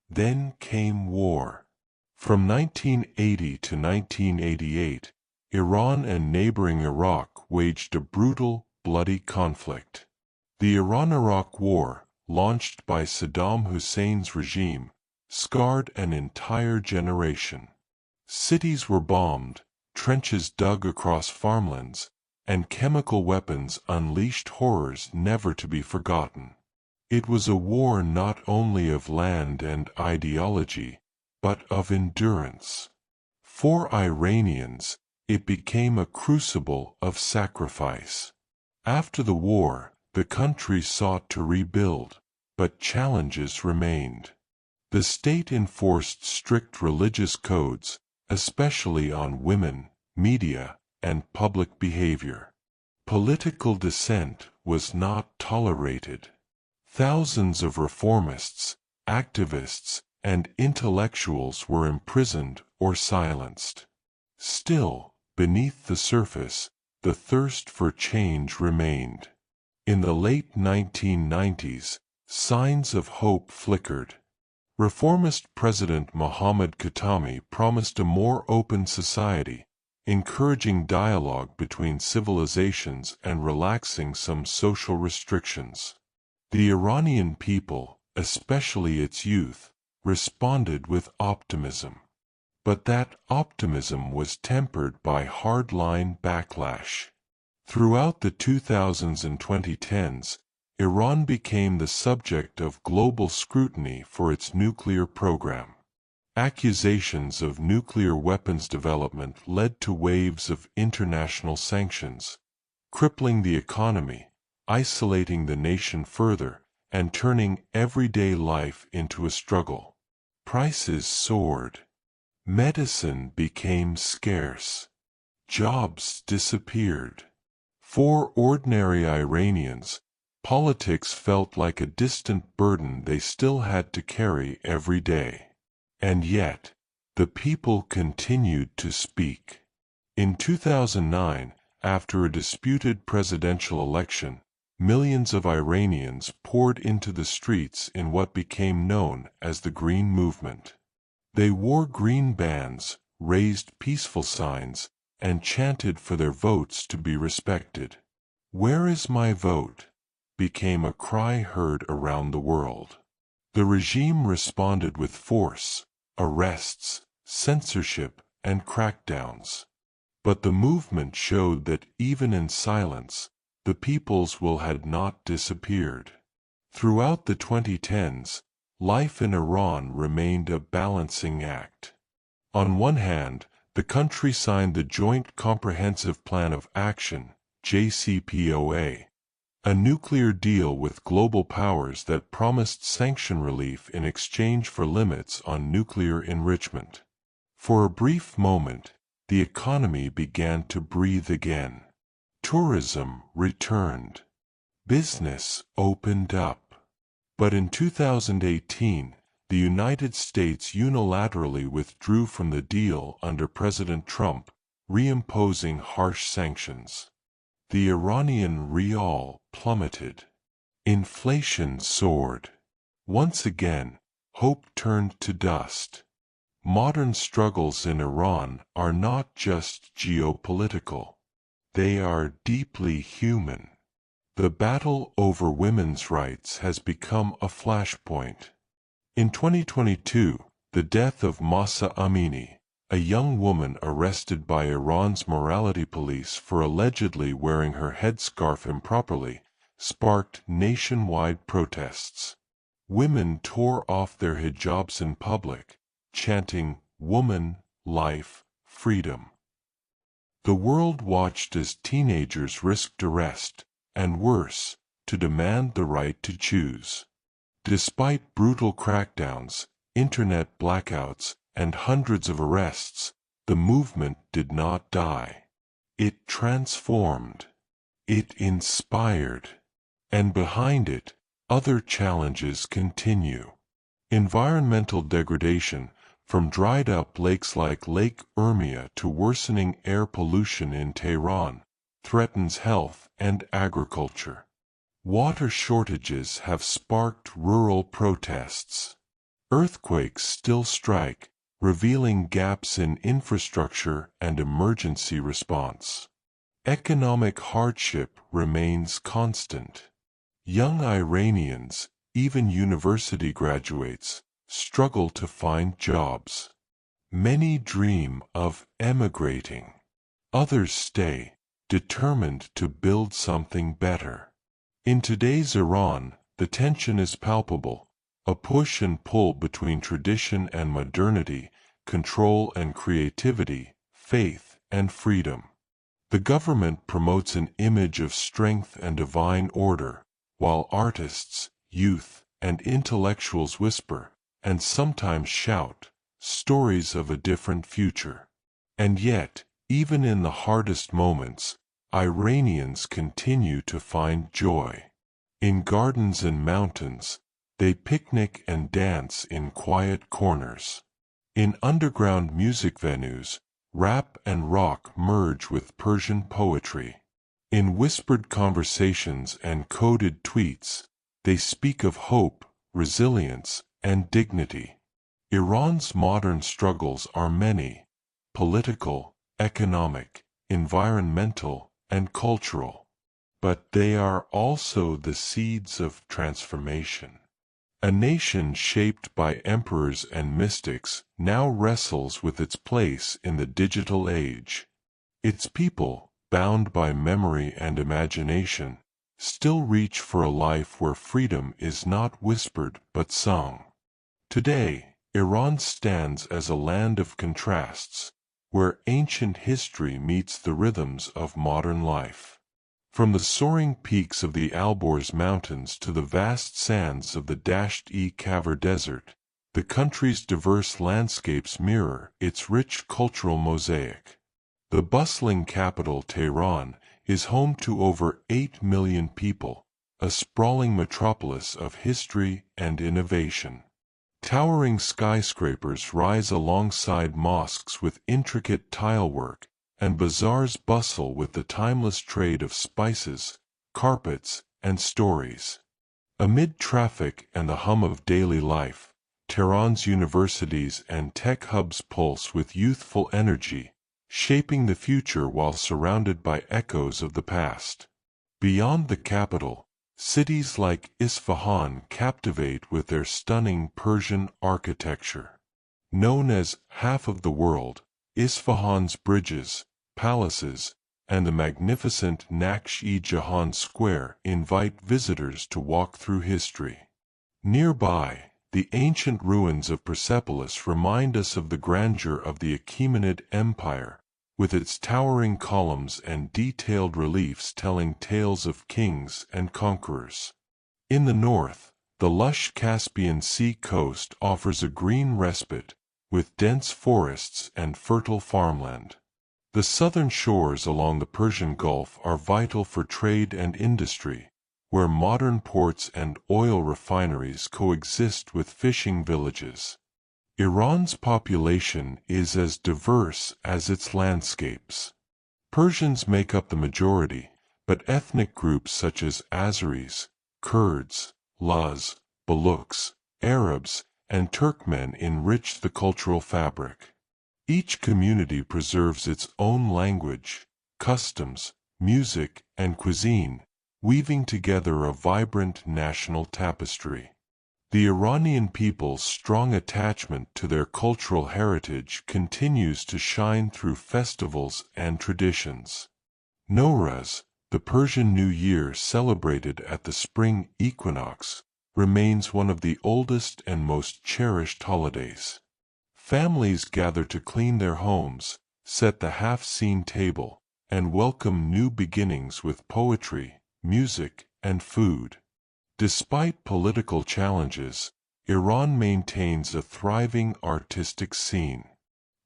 Then came war. From 1980 to 1988, Iran and neighboring Iraq waged a brutal, bloody conflict. The Iran-Iraq War, launched by Saddam Hussein's regime, scarred an entire generation. Cities were bombed, trenches dug across farmlands, and chemical weapons unleashed horrors never to be forgotten. It was a war not only of land and ideology, but of endurance. For Iranians, it became a crucible of sacrifice. After the war, the country sought to rebuild, but challenges remained. The state enforced strict religious codes, especially on women, media, and public behavior. Political dissent was not tolerated. Thousands of reformists, activists, and intellectuals were imprisoned or silenced. Still, beneath the surface, the thirst for change remained. In the late 1990s, signs of hope flickered. Reformist President Mohammad Khatami promised a more open society, encouraging dialogue between civilizations and relaxing some social restrictions. The Iranian people, especially its youth, responded with optimism. But that optimism was tempered by hardline backlash. Throughout the 2000s and 2010s, Iran became the subject of global scrutiny for its nuclear program. Accusations of nuclear weapons development led to waves of international sanctions, crippling the economy, isolating the nation further, and turning everyday life into a struggle. Prices soared. Medicine became scarce. Jobs disappeared. For ordinary Iranians, politics felt like a distant burden they still had to carry every day. And yet, the people continued to speak. In 2009, after a disputed presidential election, millions of Iranians poured into the streets in what became known as the Green Movement. They wore green bands, raised peaceful signs, and chanted for their votes to be respected. "Where is my vote?" became a cry heard around the world. The regime responded with force, arrests, censorship, and crackdowns. But the movement showed that even in silence, the people's will had not disappeared. Throughout the 2010s, life in Iran remained a balancing act. On one hand, the country signed the Joint Comprehensive Plan of Action, JCPOA, a nuclear deal with global powers that promised sanction relief in exchange for limits on nuclear enrichment. For a brief moment, the economy began to breathe again. Tourism returned. Business opened up. But in 2018, the United States unilaterally withdrew from the deal under President Trump, reimposing harsh sanctions. The Iranian rial plummeted. Inflation soared. Once again, hope turned to dust. Modern struggles in Iran are not just geopolitical. They are deeply human. The battle over women's rights has become a flashpoint. In 2022, the death of Mahsa Amini, a young woman arrested by Iran's morality police for allegedly wearing her headscarf improperly, sparked nationwide protests. Women tore off their hijabs in public, chanting, "Woman, life, freedom." The world watched as teenagers risked arrest, and worse, to demand the right to choose. Despite brutal crackdowns, internet blackouts, and hundreds of arrests, the movement did not die. It transformed. It inspired. And behind it, other challenges continue. Environmental degradation, from dried-up lakes like Lake Urmia to worsening air pollution in Tehran, threatens health and agriculture. Water shortages have sparked rural protests. Earthquakes still strike, revealing gaps in infrastructure and emergency response. Economic hardship remains constant. Young Iranians, even university graduates, struggle to find jobs. Many dream of emigrating. Others stay, determined to build something better. In today's Iran, the tension is palpable. A push and pull between tradition and modernity, control and creativity, faith and freedom. The government promotes an image of strength and divine order, while artists, youth, and intellectuals whisper, and sometimes shout, stories of a different future. And yet, even in the hardest moments, Iranians continue to find joy. In gardens and mountains, they picnic and dance in quiet corners. In underground music venues, rap and rock merge with Persian poetry. In whispered conversations and coded tweets, they speak of hope, resilience, and dignity. Iran's modern struggles are many: political, economic, environmental, and cultural. But they are also the seeds of transformation. A nation shaped by emperors and mystics now wrestles with its place in the digital age. Its people, bound by memory and imagination, still reach for a life where freedom is not whispered but sung. Today, Iran stands as a land of contrasts, where ancient history meets the rhythms of modern life. From the soaring peaks of the Alborz Mountains to the vast sands of the Dasht-e-Kavr Desert, the country's diverse landscapes mirror its rich cultural mosaic. The bustling capital, Tehran, is home to over 8 million people, a sprawling metropolis of history and innovation. Towering skyscrapers rise alongside mosques with intricate tilework, and bazaars bustle with the timeless trade of spices, carpets, and stories. Amid traffic and the hum of daily life, Tehran's universities and tech hubs pulse with youthful energy, shaping the future while surrounded by echoes of the past. Beyond the capital, cities like Isfahan captivate with their stunning Persian architecture. Known as half of the world, Isfahan's bridges, palaces, and the magnificent Naksh-e-Jahan Square invite visitors to walk through history. Nearby, the ancient ruins of Persepolis remind us of the grandeur of the Achaemenid Empire, with its towering columns and detailed reliefs telling tales of kings and conquerors. In the north, the lush Caspian Sea coast offers a green respite, with dense forests and fertile farmland. The southern shores along the Persian Gulf are vital for trade and industry, where modern ports and oil refineries coexist with fishing villages. Iran's population is as diverse as its landscapes. Persians make up the majority, but ethnic groups such as Azeris, Kurds, Laz, Baluchs, Arabs, and Turkmen enrich the cultural fabric. Each community preserves its own language, customs, music, and cuisine, weaving together a vibrant national tapestry. The Iranian people's strong attachment to their cultural heritage continues to shine through festivals and traditions. Nowruz, the Persian New Year celebrated at the spring equinox, remains one of the oldest and most cherished holidays. Families gather to clean their homes, set the half-seen table, and welcome new beginnings with poetry, music, and food. Despite political challenges, Iran maintains a thriving artistic scene.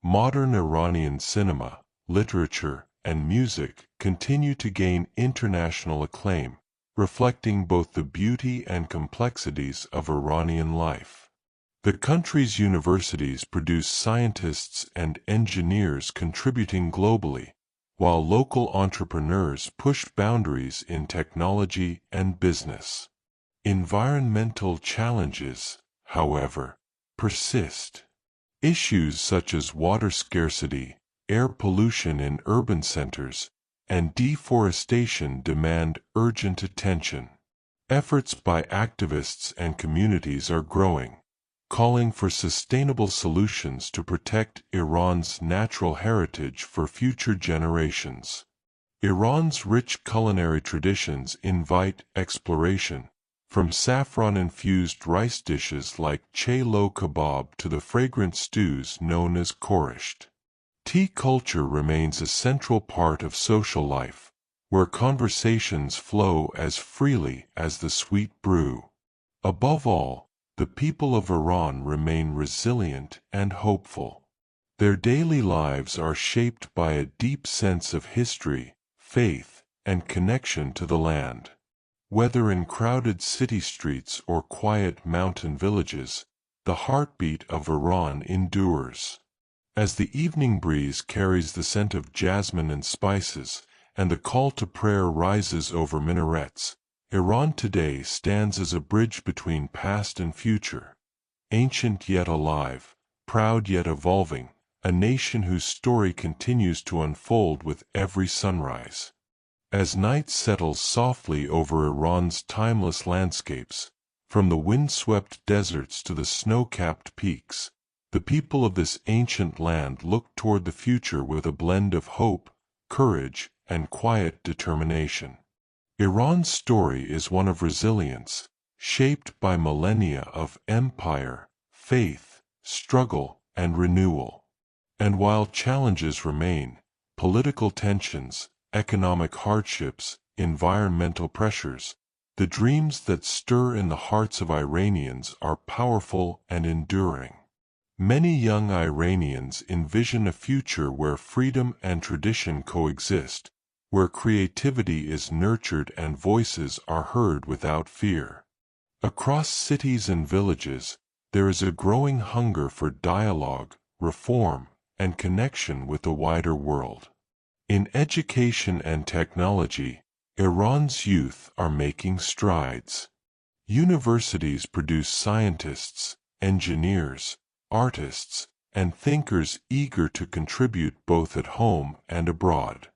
Modern Iranian cinema, literature, and music continue to gain international acclaim, reflecting both the beauty and complexities of Iranian life. The country's universities produce scientists and engineers contributing globally, while local entrepreneurs push boundaries in technology and business. Environmental challenges, however, persist. Issues such as water scarcity, air pollution in urban centers, and deforestation demand urgent attention. Efforts by activists and communities are growing, calling for sustainable solutions to protect Iran's natural heritage for future generations. Iran's rich culinary traditions invite exploration, from saffron-infused rice dishes like chelo kebab to the fragrant stews known as koresht. Tea culture remains a central part of social life, where conversations flow as freely as the sweet brew. Above all, the people of Iran remain resilient and hopeful. Their daily lives are shaped by a deep sense of history, faith, and connection to the land. Whether in crowded city streets or quiet mountain villages, the heartbeat of Iran endures. As the evening breeze carries the scent of jasmine and spices, and the call to prayer rises over minarets, Iran today stands as a bridge between past and future. Ancient yet alive, proud yet evolving, a nation whose story continues to unfold with every sunrise. As night settles softly over Iran's timeless landscapes, from the wind-swept deserts to the snow-capped peaks, the people of this ancient land look toward the future with a blend of hope, courage, and quiet determination. Iran's story is one of resilience, shaped by millennia of empire, faith, struggle, and renewal. And while challenges remain, political tensions, economic hardships, environmental pressures, the dreams that stir in the hearts of Iranians are powerful and enduring. Many young Iranians envision a future where freedom and tradition coexist, where creativity is nurtured and voices are heard without fear. Across cities and villages, there is a growing hunger for dialogue, reform, and connection with the wider world. In education and technology, Iran's youth are making strides. Universities produce scientists, engineers, artists, and thinkers eager to contribute both at home and abroad.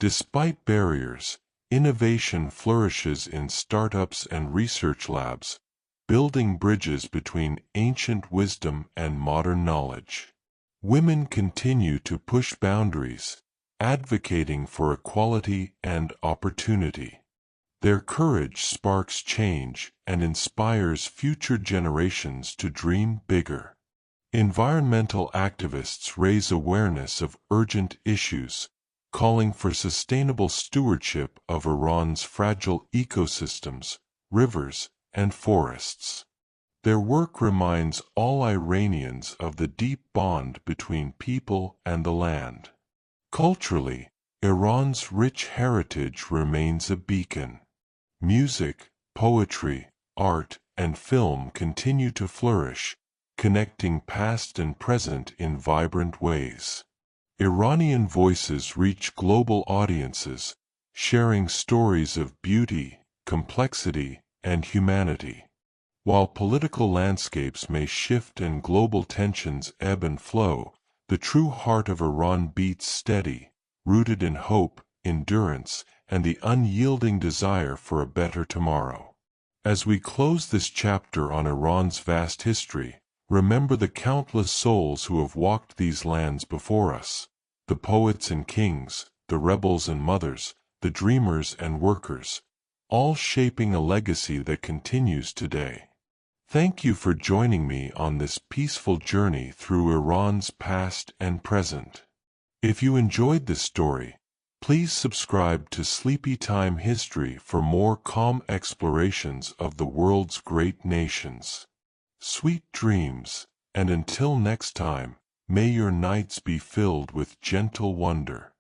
Despite barriers, innovation flourishes in startups and research labs, building bridges between ancient wisdom and modern knowledge. Women continue to push boundaries, advocating for equality and opportunity. Their courage sparks change and inspires future generations to dream bigger. Environmental activists raise awareness of urgent issues, calling for sustainable stewardship of Iran's fragile ecosystems, rivers, and forests. Their work reminds all Iranians of the deep bond between people and the land. Culturally, Iran's rich heritage remains a beacon. Music, poetry, art, and film continue to flourish, connecting past and present in vibrant ways. Iranian voices reach global audiences, sharing stories of beauty, complexity, and humanity. While political landscapes may shift and global tensions ebb and flow, the true heart of Iran beats steady, rooted in hope, endurance, and the unyielding desire for a better tomorrow. As we close this chapter on Iran's vast history, remember the countless souls who have walked these lands before us, the poets and kings, the rebels and mothers, the dreamers and workers, all shaping a legacy that continues today. Thank you for joining me on this peaceful journey through Iran's past and present. If you enjoyed this story, please subscribe to Sleepy Time History for more calm explorations of the world's great nations. Sweet dreams, and until next time, may your nights be filled with gentle wonder.